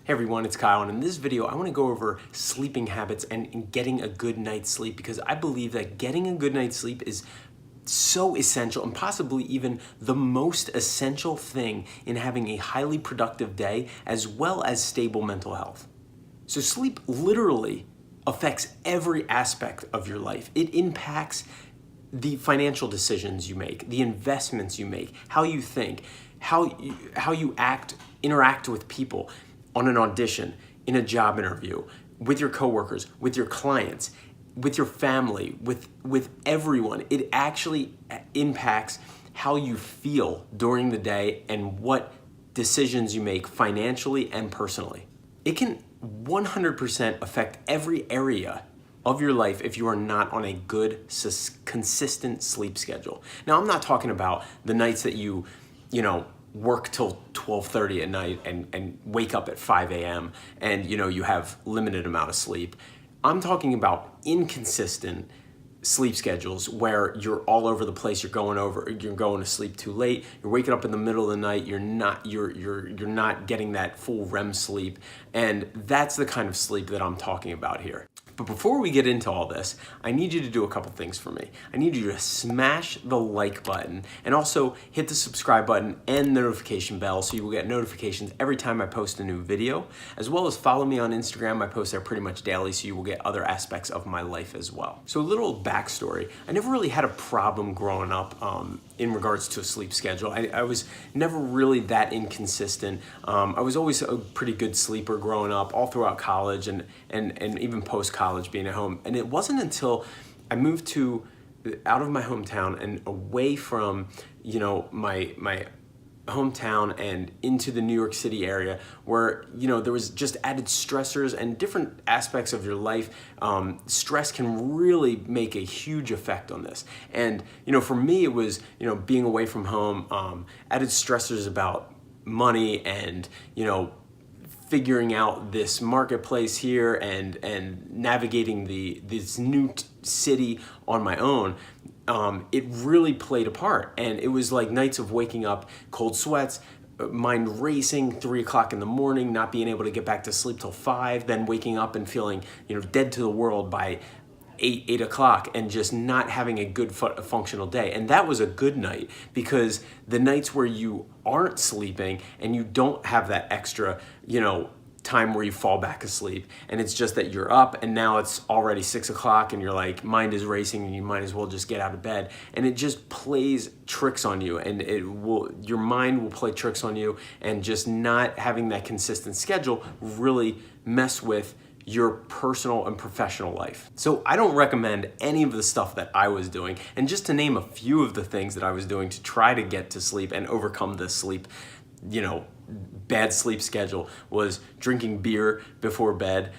Hey everyone, it's Kyle, and in this video I want to go over sleeping habits and getting a good night's sleep, because I believe that getting a good night's sleep is so essential and possibly even the most essential thing in having a highly productive day as well as stable mental health. So sleep literally affects every aspect of your life. It impacts the financial decisions you make, the investments you make, how you think, how you interact with people on an audition, in a job interview, with your coworkers, with your clients, with your family, with everyone. It actually impacts how you feel during the day and what decisions you make financially and personally. It can 100% affect every area of your life if you are not on a good, consistent sleep schedule. Now, I'm not talking about the nights that you work till 12:30 at night and wake up at 5 a.m. and you have limited amount of sleep. I'm talking about inconsistent sleep schedules where you're all over the place. You're going to sleep too late. You're waking up in the middle of the night. You're not getting that full REM sleep, and that's the kind of sleep that I'm talking about here. But before we get into all this, I need you to do a couple things for me. I need you to smash the like button and also hit the subscribe button and the notification bell so you will get notifications every time I post a new video, as well as follow me on Instagram. I post there pretty much daily, so you will get other aspects of my life as well. So a little backstory. I never really had a problem growing up in regards to a sleep schedule. I was never really that inconsistent. I was always a pretty good sleeper growing up, all throughout college and even post-college, being at home. And it wasn't until I moved out of my hometown and away from my hometown and into the New York City area where there was just added stressors and different aspects of your life. Stress can really make a huge effect on this. And for me, it was being away from home, added stressors about money and figuring out this marketplace here and navigating this new city on my own. It really played a part, and it was like nights of waking up, cold sweats, mind racing, 3 o'clock in the morning, not being able to get back to sleep till 5, then waking up and feeling dead to the world by 8 o'clock and just not having a good functional day. And that was a good night, because the nights where you aren't sleeping and you don't have that extra time where you fall back asleep, and it's just that you're up and now it's already 6 o'clock and you're like, mind is racing and you might as well just get out of bed, and it just plays tricks on you, and your mind will play tricks on you, and just not having that consistent schedule really mess with your personal and professional life. So I don't recommend any of the stuff that I was doing. And just to name a few of the things that I was doing to try to get to sleep and overcome this bad sleep schedule, was drinking beer before bed,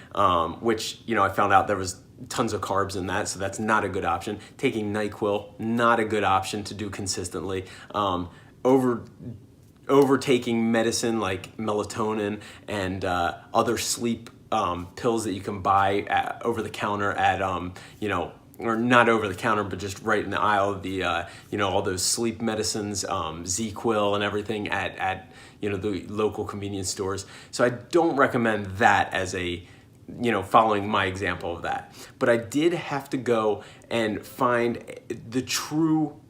which I found out there was tons of carbs in that, so that's not a good option. Taking NyQuil, not a good option to do consistently. Overtaking medicine like melatonin and other sleep pills that you can buy over the counter at or not over the counter, but just right in the aisle of the all those sleep medicines, NyQuil and everything at the local convenience stores. So I don't recommend that as following my example of that. But I did have to go and find the true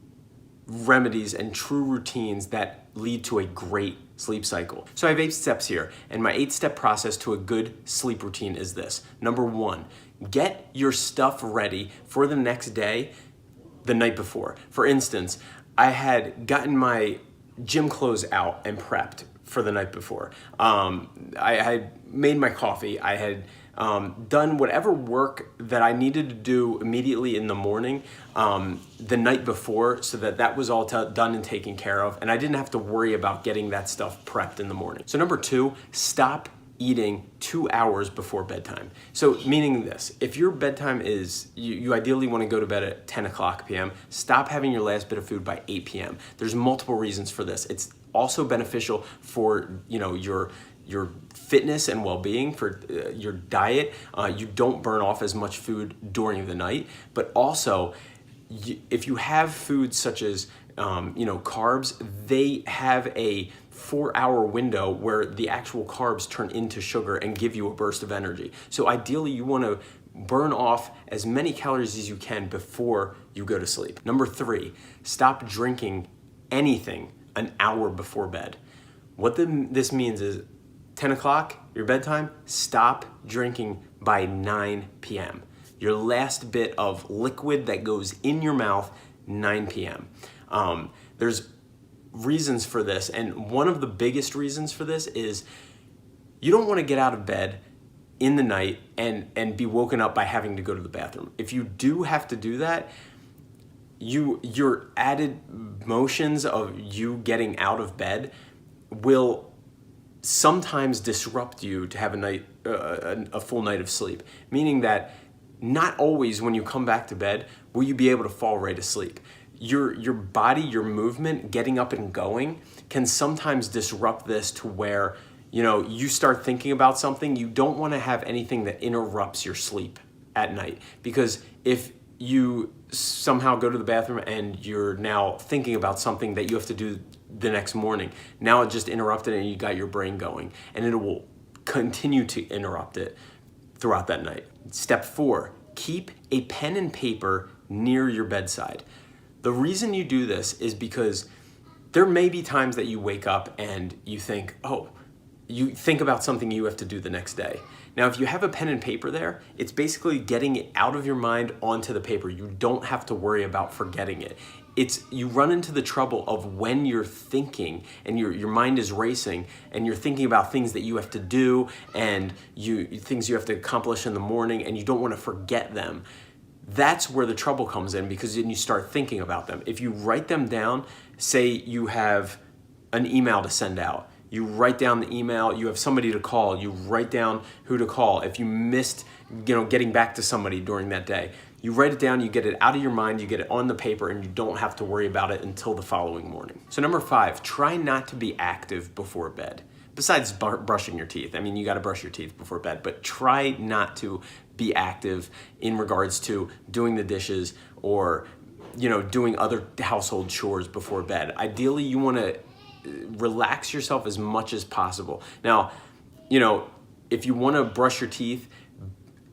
remedies and true routines that lead to a great sleep cycle. So I have 8 steps here, and my 8-step process to a good sleep routine is this. Number 1, get your stuff ready for the next day the night before. For instance, I had gotten my gym clothes out and prepped for the night before. I had made my coffee. I had done whatever work that I needed to do immediately in the morning the night before, so that was all done and taken care of, and I didn't have to worry about getting that stuff prepped in the morning. So number 2, stop eating 2 hours before bedtime. So meaning this, if your bedtime is, you ideally want to go to bed at 10 o'clock p.m., stop having your last bit of food by 8 p.m. There's multiple reasons for this. It's also beneficial for your fitness and well-being, for your diet. You don't burn off as much food during the night, but also if you have foods such as carbs, they have a 4-hour window where the actual carbs turn into sugar and give you a burst of energy. So ideally, you want to burn off as many calories as you can before you go to sleep. Number 3, stop drinking anything an hour before bed. What this means is 10 o'clock, your bedtime, stop drinking by 9 p.m. Your last bit of liquid that goes in your mouth, 9 p.m. There's reasons for this, and one of the biggest reasons for this is you don't want to get out of bed in the night and be woken up by having to go to the bathroom. If you do have to do that, your added motions of you getting out of bed will sometimes disrupt you to have a full night of sleep, meaning that not always when you come back to bed will you be able to fall right asleep. Your body, your movement, getting up and going can sometimes disrupt this to where you start thinking about something. You don't want to have anything that interrupts your sleep at night, because if you somehow go to the bathroom and you're now thinking about something that you have to do the next morning, now it just interrupted and you got your brain going, and it will continue to interrupt it throughout that night. Step 4, keep a pen and paper near your bedside. The reason you do this is because there may be times that you wake up and you think about something you have to do the next day. Now, if you have a pen and paper there, it's basically getting it out of your mind onto the paper. You don't have to worry about forgetting it. You run into the trouble of when you're thinking and your mind is racing and you're thinking about things that you have to do and things you have to accomplish in the morning, and you don't want to forget them. That's where the trouble comes in, because then you start thinking about them. If you write them down, say you have an email to send out, you write down the email, you have somebody to call, you write down who to call. If you missed, getting back to somebody during that day, you write it down, you get it out of your mind, you get it on the paper, and you don't have to worry about it until the following morning. So number 5, try not to be active before bed. Besides brushing your teeth. I mean, you got to brush your teeth before bed, but try not to be active in regards to doing the dishes or, doing other household chores before bed. Ideally, you want to relax yourself as much as possible. Now, if you want to brush your teeth,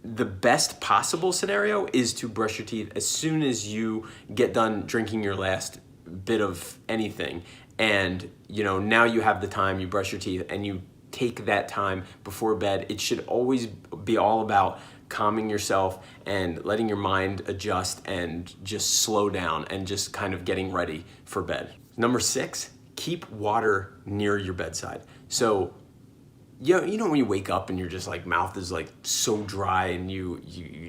the best possible scenario is to brush your teeth as soon as you get done drinking your last bit of anything. And, now you have the time, you brush your teeth and you take that time before bed. It should always be all about calming yourself and letting your mind adjust and just slow down and just kind of getting ready for bed. Number 6, keep water near your bedside. So, when you wake up and you're just like, mouth is like so dry and you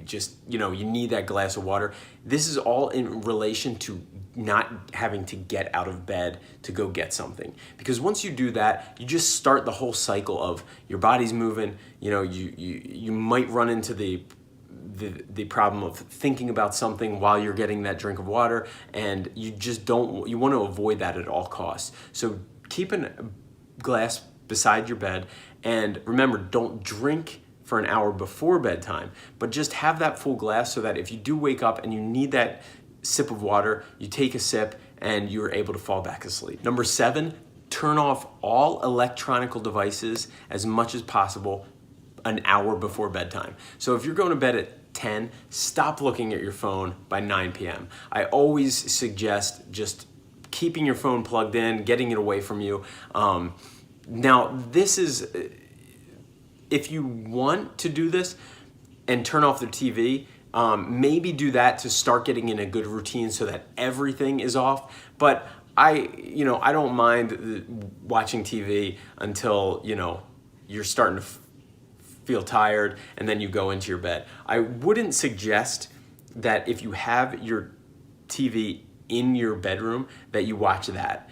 just, you need that glass of water. This is all in relation to not having to get out of bed to go get something. Because once you do that, you just start the whole cycle of your body's moving. You might run into the problem of thinking about something while you're getting that drink of water, and you want to avoid that at all costs. So keep a glass beside your bed, and remember, don't drink for an hour before bedtime, but just have that full glass so that if you do wake up and you need that sip of water, you take a sip and you're able to fall back asleep. Number 7, turn off all electronic devices as much as possible an hour before bedtime. So if you're going to bed at 10, stop looking at your phone by 9 p.m. I always suggest just keeping your phone plugged in, getting it away from you. Now, this is, if you want to do this and turn off the TV, maybe do that to start getting in a good routine so that everything is off. But I don't mind watching TV until, you're starting to feel tired and then you go into your bed. I wouldn't suggest that if you have your TV in your bedroom that you watch that.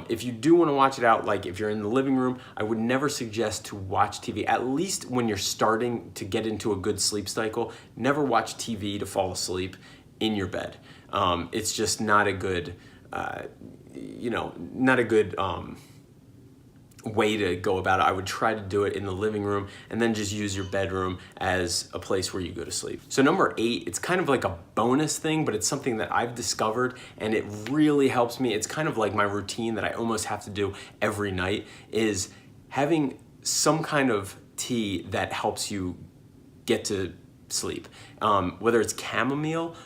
If you do want to watch it out, like if you're in the living room, I would never suggest to watch TV, at least when you're starting to get into a good sleep cycle. Never watch TV to fall asleep in your bed. It's just not a good, way to go about it. I would try to do it in the living room and then just use your bedroom as a place where you go to sleep. So number 8, it's kind of like a bonus thing, but it's something that I've discovered and it really helps me. It's kind of like my routine that I almost have to do every night, is having some kind of tea that helps you get to sleep. Whether it's chamomile,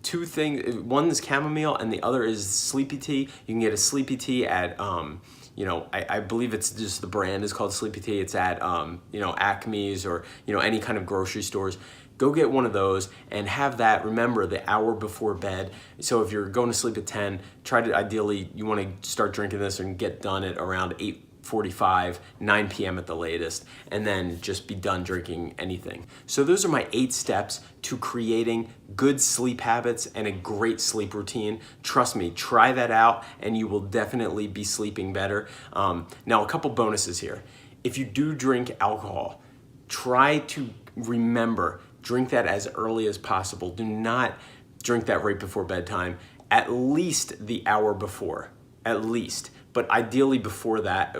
2 things, one is chamomile and the other is sleepy tea. You can get a sleepy tea at, I believe it's just the brand is called Sleepy Tea. It's at, Acme's or, any kind of grocery stores. Go get one of those and have that, remember, the hour before bed. So if you're going to sleep at 10, ideally, you want to start drinking this and get done at around 8:45, 9 p.m. at the latest, and then just be done drinking anything. So those are my 8 steps to creating good sleep habits and a great sleep routine. Trust me, try that out and you will definitely be sleeping better. Now, a couple bonuses here. If you do drink alcohol, try to remember, drink that as early as possible. Do not drink that right before bedtime, at least the hour before, at least. But ideally before that,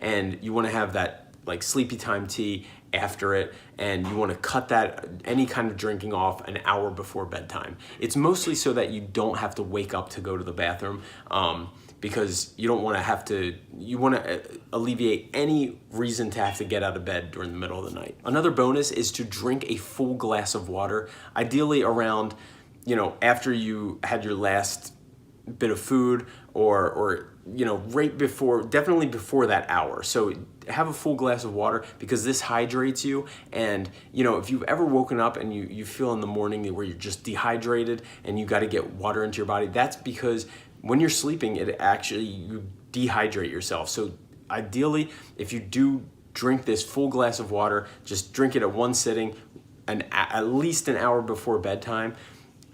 and you want to have that like sleepy time tea after it, and you want to cut that any kind of drinking off an hour before bedtime. It's mostly so that you don't have to wake up to go to the bathroom, because you don't want to have to, you want to alleviate any reason to have to get out of bed during the middle of the night. Another bonus is to drink a full glass of water, ideally around, after you had your last bit of food or right before, definitely before that hour. So have a full glass of water because this hydrates you. And if you've ever woken up and you feel in the morning where you're just dehydrated and you got to get water into your body, that's because when you're sleeping, you dehydrate yourself. So ideally, if you do drink this full glass of water, just drink it at one sitting, at least an hour before bedtime,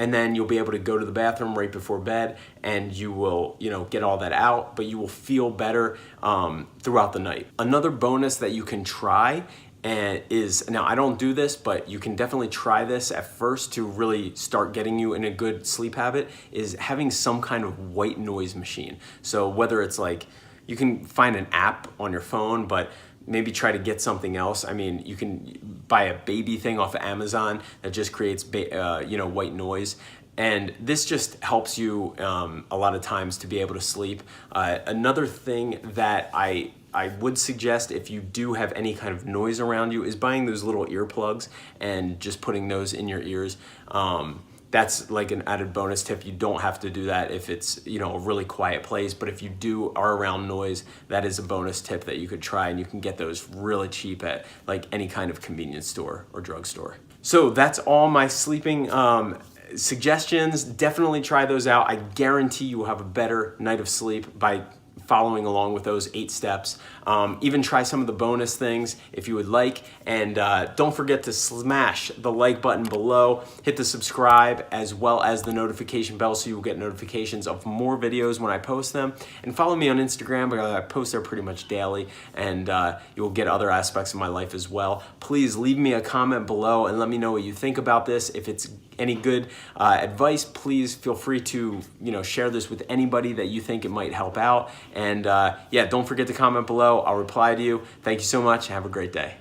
and then you'll be able to go to the bathroom right before bed and you will, get all that out, but you will feel better throughout the night. Another bonus that you can try is, now I don't do this, but you can definitely try this at first to really start getting you in a good sleep habit, is having some kind of white noise machine. So whether it's like, you can find an app on your phone, but maybe try to get something else. I mean, you can buy a baby thing off of Amazon that just creates, white noise. And this just helps you a lot of times to be able to sleep. Another thing that I would suggest if you do have any kind of noise around you is buying those little earplugs and just putting those in your ears. That's like an added bonus tip. You don't have to do that if it's, a really quiet place, but if you are around noise, that is a bonus tip that you could try, and you can get those really cheap at like any kind of convenience store or drugstore. So that's all my sleeping suggestions. Definitely try those out. I guarantee you will have a better night of sleep by following along with those 8 steps. Even try some of the bonus things if you would like. And don't forget to smash the like button below, hit the subscribe as well as the notification bell so you will get notifications of more videos when I post them. And follow me on Instagram because I post there pretty much daily, and you will get other aspects of my life as well. Please leave me a comment below and let me know what you think about this. If it's any good advice, please feel free to share this with anybody that you think it might help out. And don't forget to comment below. I'll reply to you. Thank you so much. Have a great day.